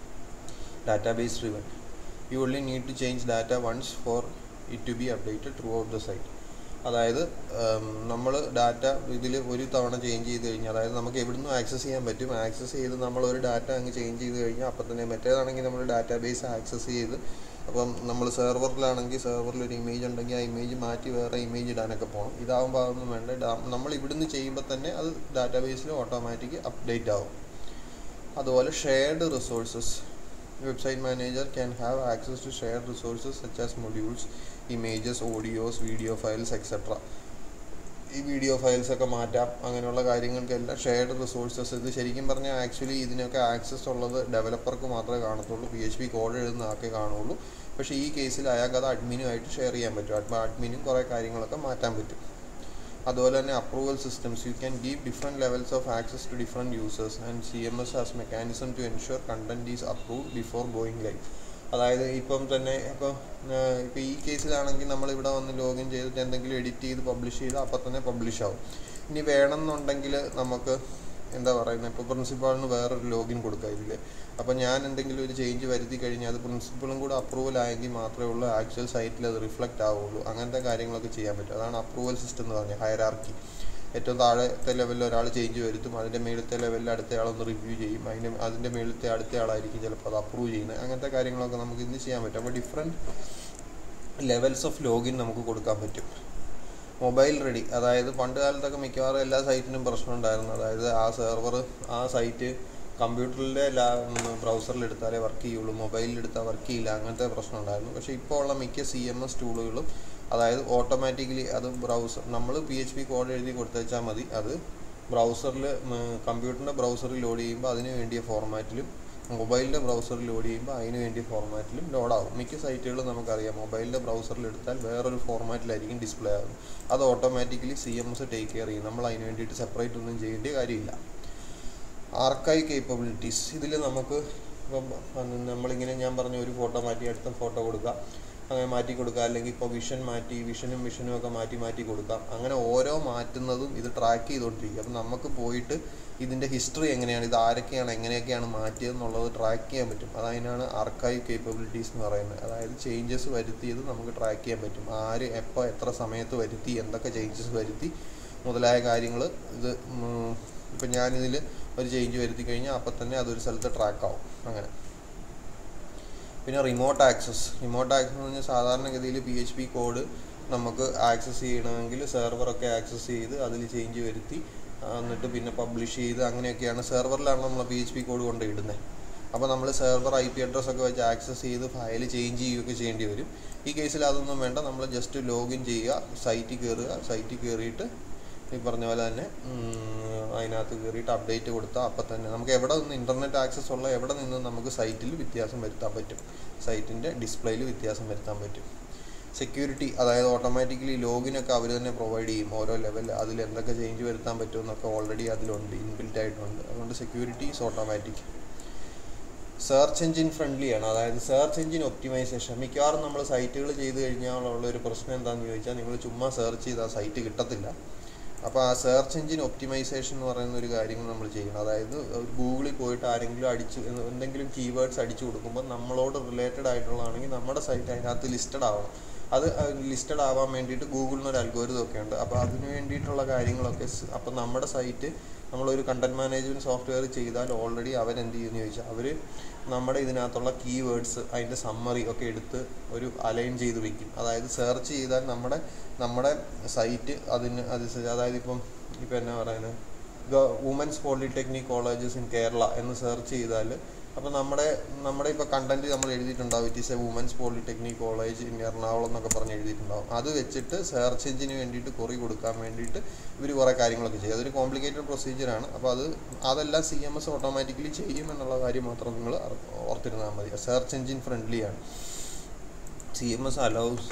Database driven. You only need to change data once for it to be updated throughout the site. അതായത് നമ്മൾ ഡാറ്റ ഇതിൽ ഒരു തവണ ചേഞ്ച് ചെയ്ത് കഴിഞ്ഞാൽ, അതായത് നമുക്ക് എവിടുന്നും ആക്സസ് ചെയ്യാൻ പറ്റും. ആക്സസ് ചെയ്ത് നമ്മളൊരു ഡാറ്റ അങ്ങ് ചേഞ്ച് ചെയ്ത് കഴിഞ്ഞാൽ അപ്പം തന്നെ, മറ്റേതാണെങ്കിൽ നമ്മൾ ഡാറ്റാബേസ് ആക്സസ് ചെയ്ത്, അപ്പം നമ്മൾ സെർവറിലാണെങ്കിൽ സെർവറിൽ ഒരു ഇമേജ് ഉണ്ടെങ്കിൽ ആ ഇമേജ് മാറ്റി വേറെ ഇമേജ് ഇടാനൊക്കെ പോകണം. ഇതാകുമ്പോൾ അതൊന്നും വേണ്ട. നമ്മൾ ഇവിടുന്ന് ചെയ്യുമ്പോൾ തന്നെ അത് ഡാറ്റാബേസിൽ ഓട്ടോമാറ്റിക് അപ്ഡേറ്റ് ആവും. അതുപോലെ shared resources. Website manager can have access to shared resources such as modules, images, audios, video files, etc. ഈ വീഡിയോ ഫയൽസ് ഒക്കെ മാറ്റാം. അങ്ങനെയുള്ള കാര്യങ്ങൾക്കെല്ലാം ഷെയർഡ് റിസോഴ്സസ്. ഇത് ശരിക്കും പറഞ്ഞാൽ ആക്ച്വലി ഇതിനൊക്കെ ആക്സസ് ഉള്ളത് ഡെവലപ്പർക്ക് മാത്രമേ കാണത്തുള്ളൂ. PHP കോഡ് എഴുതുന്ന ആൾക്കേ കാണുള്ളൂ. പക്ഷേ ഈ കേസിൽ അയാൾക്ക് അത് അഡ്മിനുമായിട്ട് ഷെയർ ചെയ്യാൻ പറ്റും. അപ്പോൾ അഡ്മിനും കുറേ കാര്യങ്ങളൊക്കെ മാറ്റാൻ പറ്റും. അതുപോലെ തന്നെ approval systems. You can give different levels of access to different users and CMS has mechanism to ensure content is approved before going live. അതായത് ഇപ്പം തന്നെ ഇപ്പോൾ ഈ കേസിലാണെങ്കിൽ നമ്മളിവിടെ വന്ന് ലോഗിൻ ചെയ്തിട്ട് എന്തെങ്കിലും എഡിറ്റ് ചെയ്ത് പബ്ലിഷ് ചെയ്ത് അപ്പം തന്നെ പബ്ലിഷ് ആവും. ഇനി വേണമെന്നുണ്ടെങ്കിൽ നമുക്ക് എന്താ പറയുന്നത്, ഇപ്പോൾ പ്രിൻസിപ്പാളിന് വേറൊരു ലോഗിൻ കൊടുക്കുക ഇതിൽ. അപ്പോൾ ഞാൻ എന്തെങ്കിലും ഒരു ചേഞ്ച് വരുത്തി കഴിഞ്ഞാൽ അത് പ്രിൻസിപ്പളും കൂടെ അപ്രൂവൽ ആയെങ്കിൽ മാത്രമേ ഉള്ളൂ ആക്ച്വൽ സൈറ്റിൽ അത് റിഫ്ലക്റ്റ് ആവുള്ളൂ. അങ്ങനത്തെ കാര്യങ്ങളൊക്കെ ചെയ്യാൻ പറ്റും. അതാണ് അപ്രൂവൽ സിസ്റ്റം എന്ന് പറഞ്ഞാൽ ഹയറാർക്കി. ഏറ്റവും താഴത്തെ ലെവലിൽ ഒരാൾ ചേഞ്ച് വരുത്തും, അതിൻ്റെ മേളത്തെ ലെവലിൽ അടുത്തയാളൊന്ന് റിവ്യൂ ചെയ്യും, അതിൻ്റെ മേളത്തെ അടുത്തയാളായിരിക്കും ചിലപ്പോൾ അത് അപ്രൂവ് ചെയ്യുന്നത്. അങ്ങനത്തെ കാര്യങ്ങളൊക്കെ നമുക്ക് ഇന്ന് ചെയ്യാൻ പറ്റും. അപ്പോൾ ഡിഫറെൻറ്റ് ലെവൽസ് ഓഫ് ലോഗിൻ നമുക്ക് കൊടുക്കാൻ പറ്റും. മൊബൈൽ റെഡി, അതായത് പണ്ട് കാലത്തൊക്കെ മിക്കവാറും എല്ലാ സൈറ്റിനും പ്രശ്നം ഉണ്ടായിരുന്നു. അതായത് ആ സെർവർ ആ സൈറ്റ് കമ്പ്യൂട്ടറിലെ ബ്രൗസറിൽ എടുത്താലേ വർക്ക് ചെയ്യുള്ളൂ, മൊബൈലിൽ എടുത്താൽ വർക്ക് ചെയ്യില്ല, അങ്ങനത്തെ പ്രശ്നം ഉണ്ടായിരുന്നു. പക്ഷേ ഇപ്പോൾ ഉള്ള മിക്ക CMS ടൂളുകളും അതായത് ഓട്ടോമാറ്റിക്കലി അത് നമ്മൾ PHP കോഡ് എഴുതി കൊടുത്തുവെച്ചാൽ മതി, അത് ബ്രൗസറിൽ കമ്പ്യൂട്ടറിൻ്റെ ബ്രൗസറിൽ ലോഡ് ചെയ്യുമ്പോൾ അതിന് വേണ്ടിയ ഫോർമാറ്റിലും മൊബൈലിൻ്റെ ബ്രൗസറിൽ ലോഡ് ചെയ്യുമ്പോൾ അതിന് വേണ്ടിയ ഫോർമാറ്റിലും ലോഡാകും. മിക്ക സൈറ്റുകളും നമുക്കറിയാം മൊബൈലിൻ്റെ ബ്രൗസറിൽ എടുത്താൽ വേറൊരു ഫോർമാറ്റിലായിരിക്കും ഡിസ്പ്ലേ ആകും. അത് ഓട്ടോമാറ്റിക്കലി CMS ടേക്ക് കെയർ ചെയ്യും. നമ്മൾ അതിന് വേണ്ടിയിട്ട് സെപ്പറേറ്റ് ഒന്നും ചെയ്യേണ്ട കാര്യമില്ല. Archive capabilities. ഇതിൽ നമുക്ക് ഇപ്പം നമ്മളിങ്ങനെ ഞാൻ പറഞ്ഞ ഒരു ഫോട്ടോ മാറ്റി അടുത്ത ഫോട്ടോ കൊടുക്കാം, അങ്ങനെ മാറ്റി കൊടുക്കുക. അല്ലെങ്കിൽ ഇപ്പോൾ വിഷൻ മാറ്റി വിഷനും ഒക്കെ മാറ്റി കൊടുക്കാം. അങ്ങനെ ഓരോ മാറ്റുന്നതും ഇത് ട്രാക്ക് ചെയ്തുകൊണ്ടിരിക്കും. അപ്പം നമുക്ക് പോയിട്ട് ഇതിൻ്റെ ഹിസ്റ്ററി എങ്ങനെയാണ്, ഇത് ആരൊക്കെയാണ് എങ്ങനെയൊക്കെയാണ് മാറ്റിയതെന്നുള്ളത് ട്രാക്ക് ചെയ്യാൻ പറ്റും. അതിനാണ് ആർക്കൈവ് കേപ്പബിലിറ്റീസ് എന്ന് പറയുന്നത്. അതായത് ചേഞ്ചസ് വരുത്തിയത് നമുക്ക് ട്രാക്ക് ചെയ്യാൻ പറ്റും. ആര് എപ്പോൾ എത്ര സമയത്ത് വരുത്തി, എന്തൊക്കെ ചേഞ്ചസ് വരുത്തി മുതലായ കാര്യങ്ങൾ. ഇത് ഇപ്പം ഞാനിതിൽ ഒരു ചേഞ്ച് വരുത്തി കഴിഞ്ഞാൽ അപ്പം തന്നെ അതൊരു സ്ഥലത്ത് ട്രാക്കാവും. അങ്ങനെ. പിന്നെ റിമോട്ട് ആക്സസ് എന്ന് പറഞ്ഞാൽ സാധാരണഗതിയിൽ PHP കോഡ് നമുക്ക് ആക്സസ് ചെയ്യണമെങ്കിൽ സെർവറൊക്കെ ആക്സസ് ചെയ്ത് അതിൽ ചേഞ്ച് വരുത്തി എന്നിട്ട് പിന്നെ പബ്ലിഷ് ചെയ്ത് അങ്ങനെയൊക്കെയാണ്. സെർവറിലാണ് നമ്മൾ PHP കോഡ് കൊണ്ട് ഇടുന്നത്. അപ്പോൾ നമ്മൾ സെർവർ IP അഡ്രസ്സൊക്കെ വെച്ച് ആക്സസ് ചെയ്ത് ഫയൽ ചേഞ്ച് ചെയ്യുകയൊക്കെ ചെയ്യേണ്ടി വരും. ഈ കേസിൽ അതൊന്നും വേണ്ട, നമ്മൾ ജസ്റ്റ് ലോഗിൻ ചെയ്യുക, സൈറ്റിൽ കയറിയിട്ട് ഈ പറഞ്ഞ പോലെ തന്നെ അതിനകത്ത് കയറിയിട്ട് അപ്ഡേറ്റ് കൊടുത്താൽ അപ്പം തന്നെ നമുക്ക് എവിടെ നിന്ന് ഇൻ്റർനെറ്റ് ആക്സസ് ഉള്ള എവിടെ നിന്നും നമുക്ക് സൈറ്റിൽ വ്യത്യാസം വരുത്താൻ പറ്റും, സൈറ്റിൻ്റെ ഡിസ്പ്ലേയിൽ വ്യത്യാസം വരുത്താൻ പറ്റും. സെക്യൂരിറ്റി, അതായത് ഓട്ടോമാറ്റിക്കലി ലോഗിനൊക്കെ അവർ തന്നെ പ്രൊവൈഡ് ചെയ്യും. ഓരോ ലെവൽ അതിൽ എന്തൊക്കെ ചേഞ്ച് വരുത്താൻ പറ്റുമെന്നൊക്കെ ഓൾറെഡി അതിലുണ്ട്, ഇൻബിൽറ്റ് ആയിട്ടുണ്ട്. അതുകൊണ്ട് security is automatic. Search engine ഫ്രണ്ട്ലിയാണ്, അതായത് സെർച്ച് എഞ്ചിൻ ഒപ്റ്റിമൈസേഷൻ. മിക്കവാറും നമ്മൾ സൈറ്റുകൾ ചെയ്ത് കഴിഞ്ഞാലുള്ള ഒരു പ്രശ്നം എന്താണെന്ന് ചോദിച്ചാൽ നിങ്ങൾ ചുമ്മാ സെർച്ച് ചെയ്താൽ സൈറ്റ് കിട്ടത്തില്ല. അപ്പോൾ ആ സെർച്ച് എഞ്ചിൻ ഒപ്റ്റിമൈസേഷൻ എന്ന് പറയുന്ന ഒരു കാര്യങ്ങൾ നമ്മൾ ചെയ്യണം. അതായത് ഗൂഗിളിൽ പോയിട്ട് ആരെങ്കിലും എന്തെങ്കിലും കീവേഡ്സ് അടിച്ചു കൊടുക്കുമ്പോൾ നമ്മളോട് റിലേറ്റഡ് ആയിട്ടുള്ളതാണെങ്കിൽ നമ്മുടെ സൈറ്റ് അതിനകത്ത് ലിസ്റ്റഡ് ആവണം. അത് ലിസ്റ്റഡ് ആവാൻ വേണ്ടിയിട്ട് ഗൂഗിളിനൊരു അൽഗോരിതം ഒക്കെ ഉണ്ട്. അപ്പോൾ അതിന് വേണ്ടിയിട്ടുള്ള കാര്യങ്ങളൊക്കെ അപ്പോൾ നമ്മുടെ സൈറ്റ് നമ്മളൊരു കണ്ടൻറ് മാനേജ്മെൻറ്റ് സോഫ്റ്റ്വെയർ ചെയ്താൽ ഓൾറെഡി അവരെന്ത് ചെയ്യുമെന്ന് ചോദിച്ചാൽ അവർ നമ്മുടെ ഇതിനകത്തുള്ള കീവേഡ്സ് അതിൻ്റെ സമ്മറി ഒക്കെ എടുത്ത് ഒരു അലൈൻ ചെയ്ത് വയ്ക്കും. അതായത് സെർച്ച് ചെയ്താൽ നമ്മുടെ സൈറ്റ് അതായത് ഇപ്പം എന്നാ പറയുന്നത്, women's polytechnic colleges in Kerala എന്ന് സെർച്ച് ചെയ്താൽ അപ്പോൾ നമ്മുടെ ഇപ്പോൾ കണ്ടൻറ്റ് നമ്മൾ എഴുതിയിട്ടുണ്ടാവും, it is a women's polytechnic college in Ernakulam എന്നൊക്കെ പറഞ്ഞ് എഴുതിയിട്ടുണ്ടാവും. അത് വെച്ചിട്ട് സെർച്ച് എഞ്ചിന് വേണ്ടിയിട്ട് കൊറി കൊടുക്കാൻ വേണ്ടിയിട്ട് ഇവർ കുറേ കാര്യങ്ങളൊക്കെ ചെയ്യും. അതൊരു കോംപ്ലിക്കേറ്റഡ് പ്രൊസീജിയറാണ്. അപ്പോൾ അതെല്ലാം CMS ഓട്ടോമാറ്റിക്കലി ചെയ്യും എന്നുള്ള കാര്യം മാത്രം നിങ്ങൾ ഓർത്തിരുന്നാൽ മതി. സെർച്ച് എഞ്ചിൻ ഫ്രണ്ട്ലിയാണ്. CMS allows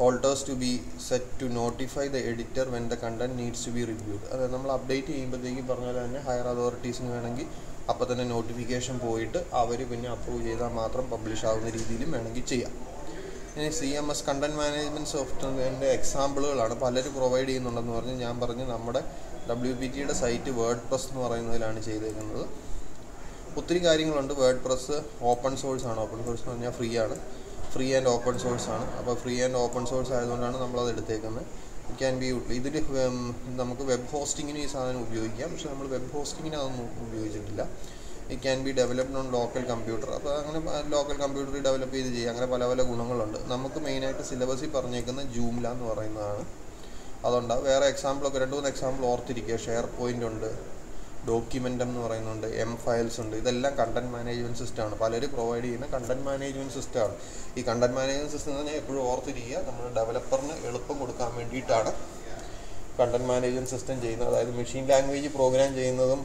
alters to be set to notify the editor when the content needs to be reviewed. അതായത് നമ്മൾ അപ്ഡേറ്റ് ചെയ്യുമ്പോഴത്തേക്കും പറഞ്ഞാൽ തന്നെ ഹയർ അതോറിറ്റീസിന് വേണമെങ്കിൽ അപ്പോൾ തന്നെ നോട്ടിഫിക്കേഷൻ പോയിട്ട് അവർ പിന്നെ അപ്രൂവ് ചെയ്താൽ മാത്രം പബ്ലിഷ് ആവുന്ന രീതിയിലും വേണമെങ്കിൽ ചെയ്യാം. ഇനി CMS കണ്ടൻറ് മാനേജ്മെൻറ്റ് സോഫ്റ്റ്വെയറിൻ്റെ എക്സാമ്പിളുകളാണ് പലരും പ്രൊവൈഡ് ചെയ്യുന്നുണ്ടെന്ന് പറഞ്ഞ് ഞാൻ പറഞ്ഞു. നമ്മുടെ WPTയുടെ സൈറ്റ് WordPress എന്ന് പറയുന്നതിലാണ് ചെയ്തേക്കുന്നത്. ഒത്തിരി കാര്യങ്ങളുണ്ട്. WordPress ഓപ്പൺ സോഴ്സ് ആണ്. ഓപ്പൺ സോഴ്സ് എന്ന് പറഞ്ഞാൽ ഫ്രീ ആൻഡ് ഓപ്പൺ സോഴ്സ് ആണ്. അപ്പോൾ ഫ്രീ ആൻഡ് ഓപ്പൺ സോഴ്സ് ആയതുകൊണ്ടാണ് നമ്മളത് എടുത്തേക്കുന്നത്. ഇറ്റ് ക്യാൻ ബി ഇതിൽ നമുക്ക് വെബ് ഹോസ്റ്റിങ്ങിന് ഈ സാധനം ഉപയോഗിക്കാം, പക്ഷേ നമ്മൾ വെബ് ഹോസ്റ്റിങ്ങിന് അതൊന്നും ഉപയോഗിച്ചിട്ടില്ല. It can be developed on local computer. അപ്പോൾ അങ്ങനെ ലോക്കൽ കമ്പ്യൂട്ടറിൽ ഡെവലപ്പ് ചെയ്ത് ചെയ്യാം. അങ്ങനെ പല ഗുണങ്ങളുണ്ട്. നമുക്ക് മെയിനായിട്ട് സിലബസിൽ പറഞ്ഞേക്കുന്ന ജൂംല എന്ന് പറയുന്നതാണ്. അതുകൊണ്ടാണ്. വേറെ എക്സാമ്പിളൊക്കെ 2-3 എക്സാമ്പിൾ ഓർത്തിരിക്കുക. ഷെയർ പോയിൻ്റ് ഉണ്ട്, ഡോക്യുമെൻ്റം എന്ന് പറയുന്നുണ്ട്, ഫയൽസ് ഉണ്ട്. ഇതെല്ലാം കണ്ടൻറ് മാനേജ്മെൻറ്റ് സിസ്റ്റമാണ്. പലരും പ്രൊവൈഡ് ചെയ്യുന്ന കണ്ടൻറ് മാനേജ്മെൻറ്റ് സിസ്റ്റമാണ്. ഈ കണ്ടൻറ് മാനേജ്മെൻറ്റ് സിസ്റ്റം എന്ന് പറഞ്ഞാൽ എപ്പോഴും ഓർത്തിരിക്കുക, നമ്മൾ ഡെവലപ്പറിന് എളുപ്പം കൊടുക്കാൻ വേണ്ടിയിട്ടാണ് കണ്ടൻറ് മാനേജ്മെൻറ്റ് സിസ്റ്റം ചെയ്യുന്നത്. അതായത് മെഷീൻ ലാംഗ്വേജ് പ്രോഗ്രാം ചെയ്യുന്നതും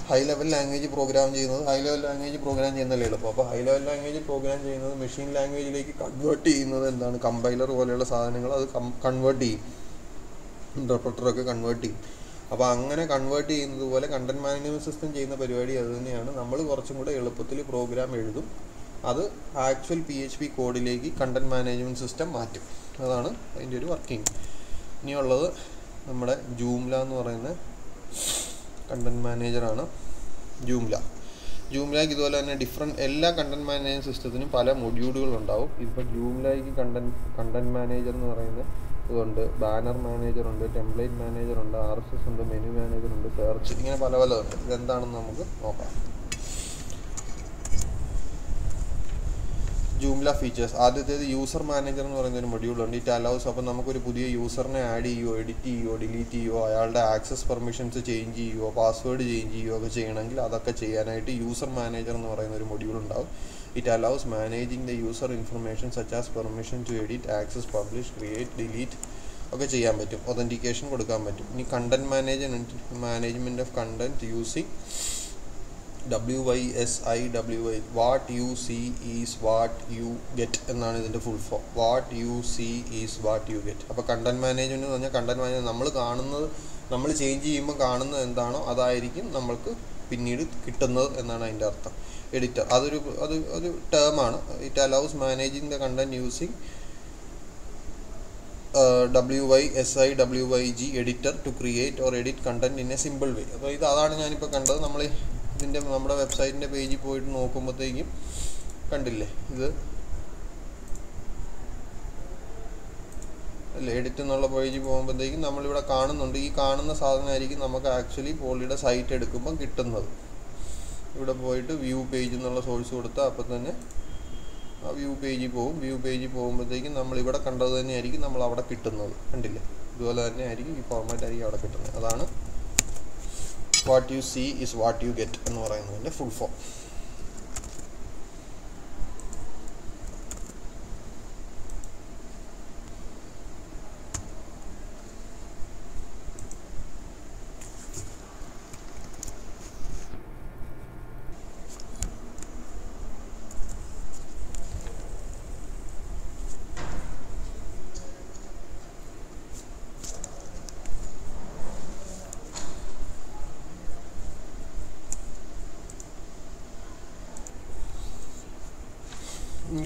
ഹൈ ലെവൽ ലാംഗ്വേജ് പ്രോഗ്രാം ചെയ്യുന്നതല്ലേ എളുപ്പം. അപ്പോൾ ഹൈ ലെവൽ ലാംഗ്വേജ് പ്രോഗ്രാം ചെയ്യുന്നത് മെഷീൻ ലാംഗ്വേജിലേക്ക് കൺവേർട്ട് ചെയ്യുന്നത് എന്താണ്? കമ്പൈലർ പോലെയുള്ള സാധനങ്ങൾ അത് കൺവേർട്ട് ചെയ്യും, ഇൻ്റർപ്രറ്ററൊക്കെ കൺവേർട്ട് ചെയ്യും. അപ്പോൾ അങ്ങനെ കൺവേർട്ട് ചെയ്യുന്നത് പോലെ കണ്ടൻറ് മാനേജ്മെൻറ്റ് സിസ്റ്റം ചെയ്യുന്ന പരിപാടി അത് തന്നെയാണ്. നമ്മൾ കുറച്ചും കൂടെ എളുപ്പത്തിൽ പ്രോഗ്രാം എഴുതും, അത് ആക്ച്വൽ PHP കോഡിലേക്ക് കണ്ടൻറ് മാനേജ്മെൻറ്റ് സിസ്റ്റം മാറ്റും. അതാണ് അതിൻ്റെ ഒരു വർക്കിംഗ്. ഇനിയുള്ളത് നമ്മുടെ ജൂംല എന്ന് പറയുന്ന കണ്ടൻറ് മാനേജറാണ്. ജൂംലയ്ക്ക് ഇതുപോലെ തന്നെ എല്ലാ കണ്ടൻറ് മാനേജ്മെൻറ്റ് സിസ്റ്റത്തിനും പല മൊഡ്യൂളുകളുണ്ടാവും. ഇപ്പോൾ ജൂംലയ്ക്ക് കണ്ടൻറ് മാനേജർ എന്ന് പറയുന്ന ഇതുണ്ട്, ബാനർ മാനേജറുണ്ട്, ടെംപ്ലേറ്റ് മാനേജറുണ്ട്, RSS ഉണ്ട്, മെനു മാനേജറുണ്ട്, സെർച്ച്, ഇങ്ങനെ പലതുണ്ട്. ഇതെന്താണെന്ന് നമുക്ക് നോക്കാം. Joomla features. ആദ്യത്തേത് യൂസർ മാനേജർ എന്ന് പറയുന്ന ഒരു മൊഡ്യൂളുണ്ട്. ഇറ്റ് അലൗസ്, അപ്പോൾ നമുക്കൊരു പുതിയ യൂസറിനെ ആഡ് ചെയ്യുകയോ എഡിറ്റ് ചെയ്യുകയോ ഡിലീറ്റ് ചെയ്യുകയോ അയാളുടെ ആക്സസ് പെർമിഷൻസ് ചേഞ്ച് ചെയ്യുകയോ പാസ്വേഡ് ചേഞ്ച് ചെയ്യുകയോ ഒക്കെ ചെയ്യണമെങ്കിൽ അതൊക്കെ ചെയ്യാനായിട്ട് യൂസർ മാനേജർ എന്ന് പറയുന്ന ഒരു മൊഡ്യൂൾ ഉണ്ടാവും. It allows managing the user information such as permission to edit, access, publish, create, delete ഒക്കെ ചെയ്യാൻ പറ്റും. ഒതൻറ്റിക്കേഷൻ കൊടുക്കാൻ പറ്റും. ഇനി content management of content using WYSIWY, what you see is what you get എന്നാണ് ഇതിൻ്റെ full form. What you see is what you get. അപ്പോൾ കണ്ടൻറ് മാനേജ്മെൻറ്റ് എന്ന് പറഞ്ഞാൽ കണ്ടൻറ് മാനേജ്മെൻറ്റ് നമ്മൾ ചേഞ്ച് ചെയ്യുമ്പോൾ കാണുന്നത് എന്താണോ അതായിരിക്കും നമ്മൾക്ക് പിന്നീട് കിട്ടുന്നത് എന്നാണ് അതിൻ്റെ അർത്ഥം. എഡിറ്റർ അതൊരു ടേമാണ്. It allows managing the content using WYSIWYG editor to create or edit content in a simple way. അപ്പോൾ അതാണ് ഞാനിപ്പോൾ കണ്ടത്. നമ്മുടെ വെബ്സൈറ്റിൻ്റെ പേജിൽ പോയിട്ട് നോക്കുമ്പോഴത്തേക്കും കണ്ടില്ലേ, ഇത് അല്ലേ എഡിറ്റ് എന്നുള്ള പേജിൽ പോകുമ്പോഴത്തേക്കും നമ്മളിവിടെ കാണുന്നുണ്ട്. ഈ കാണുന്ന സാധനമായിരിക്കും നമുക്ക് ആക്ച്വലി പോളിയുടെ സൈറ്റ് എടുക്കുമ്പോൾ കിട്ടുന്നത്. ഇവിടെ പോയിട്ട് വ്യൂ പേജ് എന്നുള്ള സോഴ്സ് കൊടുത്താൽ അപ്പോൾ തന്നെ ആ വ്യൂ പേജിൽ പോകുമ്പോഴത്തേക്കും നമ്മളിവിടെ കണ്ടത് തന്നെയായിരിക്കും നമ്മൾ അവിടെ കിട്ടുന്നത്. കണ്ടില്ലേ, ഇതുപോലെ തന്നെ ആയിരിക്കും, ഈ ഫോർമാറ്റ് ആയിരിക്കും അവിടെ കിട്ടുന്നത്. അതാണ് what you see is what you get എന്ന് പറയുന്നതിൻ്റെ ഫുൾ ഫോം.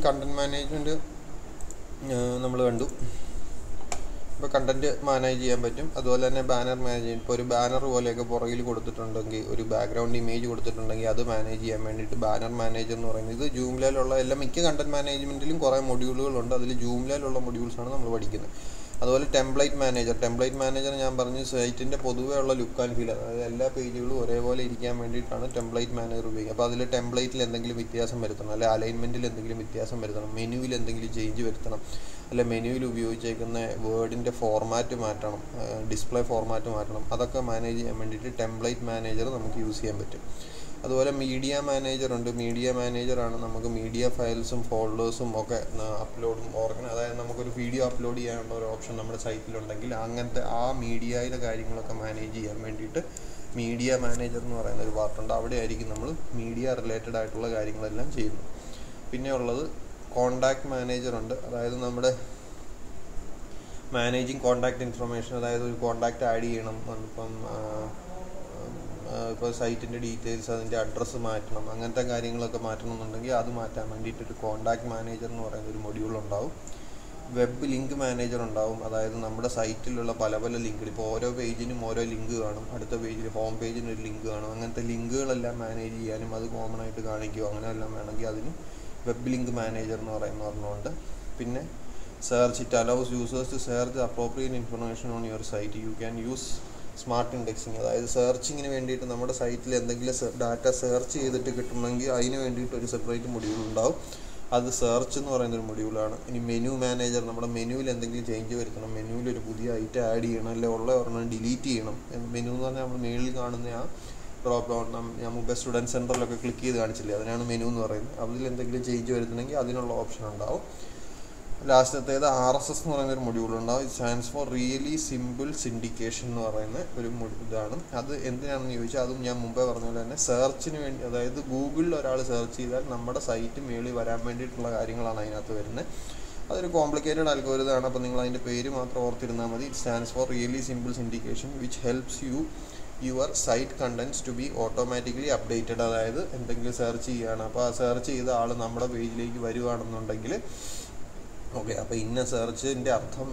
കണ്ടൻറ് മാനേജ്മെൻറ്റ് നമ്മൾ കണ്ടു. ഇപ്പോൾ കണ്ടൻറ്റ് മാനേജ് ചെയ്യാൻ പറ്റും. അതുപോലെ തന്നെ ബാനർ മാനേജ്, ഇപ്പോൾ ഒരു ബാനർ പോലെയൊക്കെ പുറകിൽ കൊടുത്തിട്ടുണ്ടെങ്കിൽ, ഒരു ബാക്ക്ഗ്രൗണ്ട് ഇമേജ് കൊടുത്തിട്ടുണ്ടെങ്കിൽ അത് മാനേജ് ചെയ്യാൻ വേണ്ടിയിട്ട് ബാനർ മാനേജർ എന്ന് പറയുന്നത്, ഇത് ജൂംലയിലുള്ള മിക്ക കണ്ടൻറ് മാനേജ്മെൻറ്റിലും കുറേ മൊഡ്യൂളുകളുണ്ട്. അതിൽ ജൂംലയിലുള്ള മൊഡ്യൂൾസാണ് നമ്മൾ പഠിക്കുന്നത്. അതുപോലെ ടെംപ്ലേറ്റ് മാനേജർ ഞാൻ പറഞ്ഞു, സൈറ്റിൻ്റെ പൊതുവേ ഉള്ള ലുക്ക് ആൻഡ് ഫീൽ, അതായത് എല്ലാ പേജുകളും ഒരേപോലെ ഇരിക്കാൻ വേണ്ടിയിട്ടാണ് ടെംപ്ലേറ്റ് മാനേജർ ഉപയോഗിക്കുക. അപ്പോൾ അതിൽ ടെംപ്ലേറ്റിൽ എന്തെങ്കിലും വ്യത്യാസം വരുത്തണം, അല്ലെങ്കിൽ അലൈൻമെൻറ്റിൽ എന്തെങ്കിലും വ്യത്യാസം വരുത്തണം, മെനുവിൽ എന്തെങ്കിലും ചേഞ്ച് വരുത്തണം, അല്ലെ മെനുവിൽ ഉപയോഗിച്ചേക്കുന്ന വേർഡിൻ്റെ ഫോർമാറ്റ് മാറ്റണം, ഡിസ്പ്ലേ ഫോർമാറ്റ് മാറ്റണം, അതൊക്കെ മാനേജ് ചെയ്യാൻ വേണ്ടിയിട്ട് ടെംപ്ലേറ്റ് മാനേജർ നമുക്ക് യൂസ് ചെയ്യാൻ പറ്റും. അതുപോലെ മീഡിയ മാനേജറുണ്ട്. മീഡിയ മാനേജറാണ് നമുക്ക് മീഡിയ ഫയൽസും ഫോൾഡേഴ്സും ഒക്കെ അപ്ലോഡും അതായത് നമുക്കൊരു വീഡിയോ അപ്ലോഡ് ചെയ്യാനുള്ള ഒരു ഓപ്ഷൻ നമ്മുടെ സൈറ്റിലുണ്ടെങ്കിൽ അങ്ങനത്തെ ആ മീഡിയയിലെ കാര്യങ്ങളൊക്കെ മാനേജ് ചെയ്യാൻ വേണ്ടിയിട്ട് മീഡിയ മാനേജർ എന്ന് പറയുന്ന ഒരു പാർട്ടുണ്ട്. അവിടെ ആയിരിക്കും നമ്മൾ മീഡിയ റിലേറ്റഡ് ആയിട്ടുള്ള കാര്യങ്ങളെല്ലാം ചെയ്യുന്നത്. പിന്നെ ഉള്ളത് കോണ്ടാക്ട് മാനേജറുണ്ട്. അതായത് നമ്മുടെ മാനേജിങ് കോണ്ടാക്ട് ഇൻഫർമേഷൻ, അതായത് ഒരു കോണ്ടാക്ട് ആഡ് ചെയ്യണം, ഇപ്പോൾ സൈറ്റിൻ്റെ ഡീറ്റെയിൽസ്, അതിൻ്റെ അഡ്രസ്സ് മാറ്റണം, അങ്ങനത്തെ കാര്യങ്ങളൊക്കെ മാറ്റണമെന്നുണ്ടെങ്കിൽ അത് മാറ്റാൻ വേണ്ടിയിട്ടൊരു കോണ്ടാക്ട് മാനേജർ എന്ന് പറയുന്ന ഒരു മൊഡ്യൂൾ ഉണ്ടാവും. വെബ് ലിങ്ക് മാനേജർ ഉണ്ടാവും. അതായത് നമ്മുടെ സൈറ്റിലുള്ള പല ലിങ്കുകൾ, ഇപ്പോൾ ഓരോ പേജിനും ഓരോ ലിങ്ക് കാണും, അടുത്ത പേജിൽ ഹോം പേജിന് ഒരു ലിങ്ക് കാണും. അങ്ങനത്തെ ലിങ്കുകളെല്ലാം മാനേജ് ചെയ്യാനും അത് കോമൺ ആയിട്ട് കാണിക്കുകയോ അങ്ങനെയെല്ലാം വേണമെങ്കിൽ അതിന് വെബ് ലിങ്ക് മാനേജർ എന്ന് പറയുന്ന ഒരെണ്ണമുണ്ട്. പിന്നെ search, it allows users to search appropriate information on your site. You can use smart indexing, അതായത് സെർച്ചിങ്ങിന് വേണ്ടിയിട്ട് നമ്മുടെ സൈറ്റിൽ എന്തെങ്കിലും ഡാറ്റ സെർച്ച് ചെയ്തിട്ട് കിട്ടണമെങ്കിൽ അതിന് വേണ്ടിയിട്ട് ഒരു സെപ്പറേറ്റ് മൊഡ്യൂൾ ഉണ്ടാവും. അത് സെർച്ച് എന്ന് പറയുന്നൊരു മൊഡ്യൂളാണ്. ഇനി മെനു മാനേജർ, നമ്മുടെ മെനുവിൽ എന്തെങ്കിലും ചേഞ്ച് വരുത്തണം, മെനുവിൽ ഒരു പുതിയ ഐറ്റം ആഡ് ചെയ്യണം, അല്ലെങ്കിൽ ഉള്ള ഒരെണ്ണം ഡിലീറ്റ് ചെയ്യണം. മെനു എന്ന് പറഞ്ഞാൽ നമ്മൾ മേളിൽ കാണുന്ന ആ ഡ്രോപ്പ് ഡൗൺ, ഞാൻ മുമ്പേ സ്റ്റുഡൻറ്റ് സെൻറ്ററിലൊക്കെ ക്ലിക്ക് ചെയ്ത് കാണിച്ചില്ലേ, അതിനാണ് മെനു എന്ന് പറയുന്നത്. അതിൽ എന്തെങ്കിലും ചേഞ്ച് വരുത്തണമെങ്കിൽ അതിനുള്ള ഓപ്ഷൻ ഉണ്ടാവും. ലാസ്റ്റത്തേത് RSS എന്ന് പറയുന്നൊരു മൊഡ്യൂളുണ്ടാവും. ഇത് stands for really simple syndication എന്ന് പറയുന്ന ഒരു ഇതാണ്. അത് എന്തിനാണെന്ന് ചോദിച്ചാൽ അതും ഞാൻ മുമ്പേ പറഞ്ഞ പോലെ തന്നെ സെർച്ചിന് വേണ്ടി, അതായത് ഗൂഗിളിൽ ഒരാൾ സെർച്ച് ചെയ്താൽ നമ്മുടെ സൈറ്റ് മേളിൽ വരാൻ വേണ്ടിയിട്ടുള്ള കാര്യങ്ങളാണ് അതിനകത്ത് വരുന്നത്. അതൊരു കോംപ്ലിക്കേറ്റഡ് അൽഗോരിതമാണ്. അപ്പോൾ നിങ്ങൾ അതിൻ്റെ പേര് മാത്രം ഓർത്തിരുന്നാൽ മതി. It stands for really simple syndication which helps your site contents to be automatically updated. അതായത് എന്തെങ്കിലും സെർച്ച് ചെയ്യുകയാണ്, അപ്പോൾ ആ സെർച്ച് ചെയ്ത ആൾ നമ്മുടെ പേജിലേക്ക് വരുവാണെന്നുണ്ടെങ്കിൽ ഓക്കെ, അപ്പോൾ ഇന്ന സെർച്ചിൻ്റെ അർത്ഥം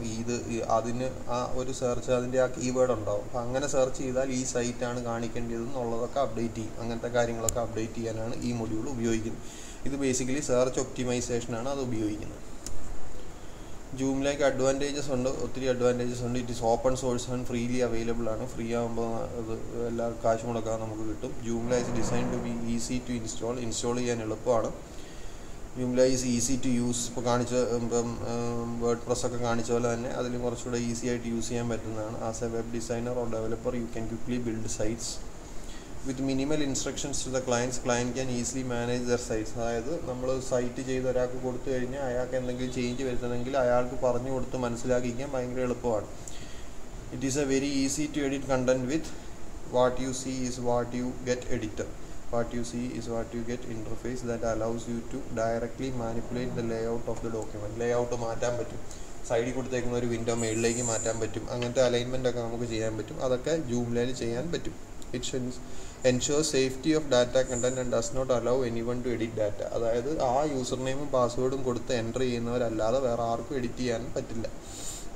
അതിന് ആ ഒരു സെർച്ച് അതിൻ്റെ ആ കീവേഡ് ഉണ്ടാവും. അപ്പോൾ അങ്ങനെ സെർച്ച് ചെയ്താൽ ഈ സൈറ്റാണ് കാണിക്കേണ്ടതെന്നുള്ളതൊക്കെ അപ്ഡേറ്റ് ചെയ്യും. അങ്ങനത്തെ കാര്യങ്ങളൊക്കെ അപ്ഡേറ്റ് ചെയ്യാനാണ് ഈ മൊഡ്യൂൾ ഉപയോഗിക്കുന്നത്. ഇത് ബേസിക്കലി സെർച്ച് ഒപ്റ്റിമൈസേഷനാണ് അത് ഉപയോഗിക്കുന്നത്. ജൂംലയ്ക്ക് അഡ്വാൻറ്റേജസ് ഉണ്ട്, ഒത്തിരി അഡ്വാൻറ്റേജസ് ഉണ്ട്. It is open source and freely available ആണ്. ഫ്രീ ആകുമ്പോൾ അത് എല്ലാ കാശ് മുടക്കാതെ നമുക്ക് കിട്ടും. Joomla is design to be easy to install ചെയ്യാൻ എളുപ്പമാണ്. Joomla is easy to use. ഇപ്പോൾ ഇപ്പം വേർഡ് പ്രസ്സൊക്കെ കാണിച്ച പോലെ തന്നെ അതിലും കുറച്ചുകൂടെ ഈസി ആയിട്ട് യൂസ് ചെയ്യാൻ പറ്റുന്നതാണ്. As a web designer or developer you can quickly build sites with minimal instructions to the client can easily manage their sites. അതായത് നമ്മൾ സൈറ്റ് ചെയ്ത് ഒരാൾക്ക് കൊടുത്തു കഴിഞ്ഞാൽ അയാൾക്ക് എന്തെങ്കിലും ചേഞ്ച് വരുത്തണമെങ്കിൽ അയാൾക്ക് പറഞ്ഞു കൊടുത്ത് മനസ്സിലാക്കിക്കാൻ ഭയങ്കര എളുപ്പമാണ്. It is a very easy to edit content with what you see is what you get editor. What you see is what you get interface that allows you to directly manipulate the layout of the document. Layout മാറ്റാൻ പറ്റും, സൈഡിൽ കൊടുത്തേക്കുന്ന ഒരു വിൻഡോ മേളിലേക്ക് മാറ്റാൻ പറ്റും, അങ്ങനത്തെ അലൈൻമെൻ്റ് ഒക്കെ നമുക്ക് ചെയ്യാൻ പറ്റും. അതൊക്കെ ജൂംലയിൽ ചെയ്യാൻ പറ്റും. It ensures safety of data content and does not allow anyone to edit data. അതായത് ആ യൂസർ നെയിമും പാസ്വേഡും കൊടുത്ത് എൻ്റർ ചെയ്യുന്നവരല്ലാതെ വേറെ ആർക്കും എഡിറ്റ് ചെയ്യാൻ പറ്റില്ല.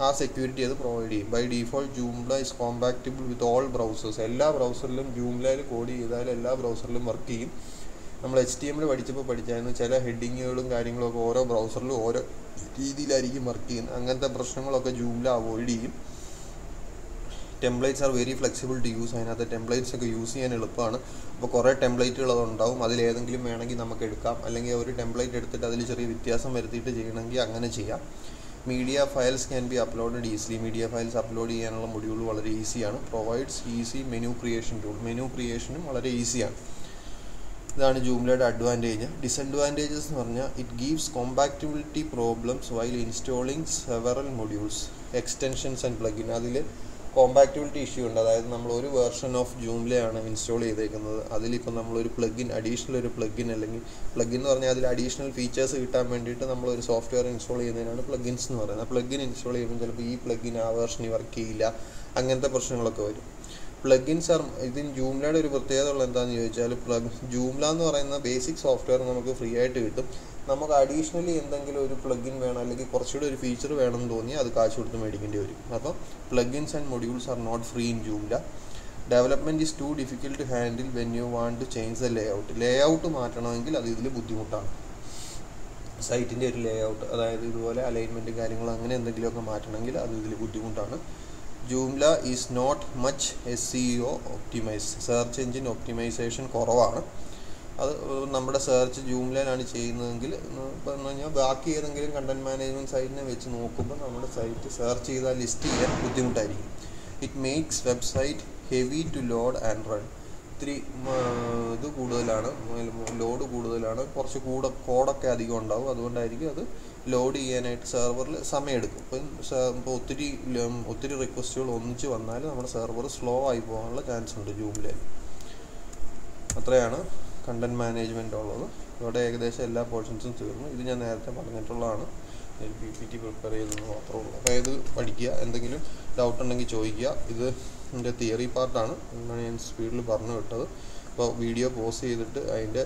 ആ സെക്യൂരിറ്റി അത് പ്രൊവൈഡ് ചെയ്യും. By default Joomla is compatible with all browsers. എല്ലാ ബ്രൗസറിലും ജൂംലയിൽ കോഡ് ചെയ്താൽ എല്ലാ ബ്രൗസറിലും വർക്ക് ചെയ്യും. നമ്മൾ HTML പഠിച്ചായിരുന്നു ചില ഹെഡിങ്ങുകളും കാര്യങ്ങളൊക്കെ ഓരോ ബ്രൗസറിലും ഓരോ രീതിയിലായിരിക്കും വർക്ക് ചെയ്യുന്നത്. അങ്ങനത്തെ പ്രശ്നങ്ങളൊക്കെ ജൂംല അവോയ്ഡ് ചെയ്യും. Templates are very flexible to use. അതിനകത്ത് ടെംപ്ലേറ്റ്സ് ഒക്കെ യൂസ് ചെയ്യാൻ എളുപ്പമാണ്. അപ്പോൾ കുറേ ടെംപ്ലേറ്റുകൾ അതുണ്ടാവും. അതിലേതെങ്കിലും വേണമെങ്കിൽ നമുക്ക് എടുക്കാം, അല്ലെങ്കിൽ ഒരു ടെംപ്ലേറ്റ് എടുത്തിട്ട് അതിൽ ചെറിയ വ്യത്യാസം വരുത്തിയിട്ട് ചെയ്യണമെങ്കിൽ അങ്ങനെ ചെയ്യാം. Media files can be uploaded easily. Media files upload ചെയ്യാനുള്ള മൊഡ്യൂൾ വളരെ ഈസിയാണ്. Provides easy menu creation tool. Menu ക്രിയേഷനും വളരെ ഈസിയാണ്. ഇതാണ് ജൂംലയുടെ അഡ്വാൻറ്റേജ്. ഡിസഡ്വാൻറ്റേജസ് എന്ന് പറഞ്ഞാൽ it gives compatibility problems while installing several modules, extensions and plugin. അതിൽ കോമ്പാക്റ്റബിലിറ്റി ഇഷ്യൂ ഉണ്ട്. അതായത് നമ്മൾ ഒരു വേർഷൻ ഓഫ് ജൂംലയാണ് ഇൻസ്റ്റാൾ ചെയ്തേക്കുന്നത്. അതിലിപ്പോൾ നമ്മളൊരു അഡീഷണൽ ഒരു പ്ലഗിൻ അല്ലെങ്കിൽ പ്ലഗിൻ എന്ന് പറഞ്ഞാൽ അതിൽ അഡീഷണൽ ഫീച്ചേഴ്സ് കിട്ടാൻ വേണ്ടിയിട്ട് നമ്മളൊരു സോഫ്റ്റ്വെയർ ഇൻസ്റ്റാൾ ചെയ്യുന്നതിനാണ് പ്ലഗിൻസ് എന്ന് പറയുന്നത്. പ്ലഗിൻ ഇൻസ്റ്റാൾ ചെയ്യുമ്പോൾ ചിലപ്പോൾ ഈ പ്ലഗിൻ ആ വേർഷനിൽ വർക്ക് ചെയ്യില്ല, അങ്ങനത്തെ പ്രശ്നങ്ങളൊക്കെ വരും. പ്ലഗിൻസ് ആർ ഇതിന് ജൂംലയുടെ ഒരു പ്രത്യേകത ഉള്ള എന്താണെന്ന് ചോദിച്ചാൽ ജൂംല എന്ന് പറയുന്ന ബേസിക് സോഫ്റ്റ്വെയർ നമുക്ക് ഫ്രീ ആയിട്ട് കിട്ടും. നമുക്ക് അഡീഷണലി എന്തെങ്കിലും ഒരു പ്ലഗിൻ വേണം അല്ലെങ്കിൽ കുറച്ചുകൂടി ഒരു ഫീച്ചർ വേണമെന്ന് തോന്നിയാൽ അത് കാശ് കൊടുത്ത് മേടിക്കേണ്ടി വരും. അപ്പം plugins and modules are not free in Joomla. Development is too difficult to handle when you want to change the layout മാറ്റണമെങ്കിൽ അത് ഇതിൽ ബുദ്ധിമുട്ടാണ്. സൈറ്റിൻ്റെ ഒരു ലേഔട്ട്, അതായത് ഇതുപോലെ അലൈൻമെൻറ്റ് കാര്യങ്ങൾ അങ്ങനെ എന്തെങ്കിലുമൊക്കെ മാറ്റണമെങ്കിൽ അത് ഇതിൽ ബുദ്ധിമുട്ടാണ്. Joomla is not much SEO optimise. Search engine optimisation കുറവാണ്. അത് നമ്മുടെ സെർച്ച് ജൂംലയിലാണ് ചെയ്യുന്നതെങ്കിൽ പറഞ്ഞു കഴിഞ്ഞാൽ ബാക്കി ഏതെങ്കിലും കണ്ടൻറ് മാനേജ്മെൻറ്റ് സൈറ്റിനെ വെച്ച് നോക്കുമ്പോൾ നമ്മുടെ സൈറ്റ് സെർച്ച് ചെയ്താൽ ലിസ്റ്റ് ചെയ്യാൻ ബുദ്ധിമുട്ടായിരിക്കും. It makes website heavy to load and run. ഇത്തിരി ഇത് കൂടുതലാണ്, ലോഡ് കൂടുതലാണ്, കുറച്ച് കോഡൊക്കെ അധികം ഉണ്ടാവും. അതുകൊണ്ടായിരിക്കും അത് ലോഡ് ചെയ്യാനായിട്ട് സെർവറിൽ സമയമെടുക്കും. ഇപ്പോൾ ഒത്തിരി റിക്വസ്റ്റുകൾ ഒന്നിച്ച് വന്നാൽ നമ്മുടെ സെർവർ സ്ലോ ആയി പോകാനുള്ള ചാൻസ് ഉണ്ട് ജൂംലയിൽ. അത്രയാണ് കണ്ടൻറ് മാനേജ്മെൻറ്റ് ഉള്ളത്. ഇവിടെ ഏകദേശം എല്ലാ പോർഷൻസും തീർന്നു. ഇത് ഞാൻ നേരത്തെ പറഞ്ഞിട്ടുള്ളതാണ്. PPT പ്രിപ്പയർ ചെയ്തെന്ന് മാത്രമേ ഉള്ളൂ. അപ്പോൾ ഇത് പഠിക്കുക, എന്തെങ്കിലും ഡൗട്ട് ഉണ്ടെങ്കിൽ ചോദിക്കുക. ഇത് എൻ്റെ തിയറി പാർട്ടാണ്, എന്നാണ് ഞാൻ സ്പീഡിൽ പറഞ്ഞു വിട്ടത്. അപ്പോൾ വീഡിയോ പോസ് ചെയ്തിട്ട് അതിൻ്റെ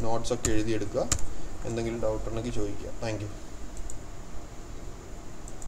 നോട്ട്സൊക്കെ എഴുതിയെടുക്കുക. എന്തെങ്കിലും ഡൗട്ട് ഉണ്ടെങ്കിൽ ചോദിക്കുക. Thank you.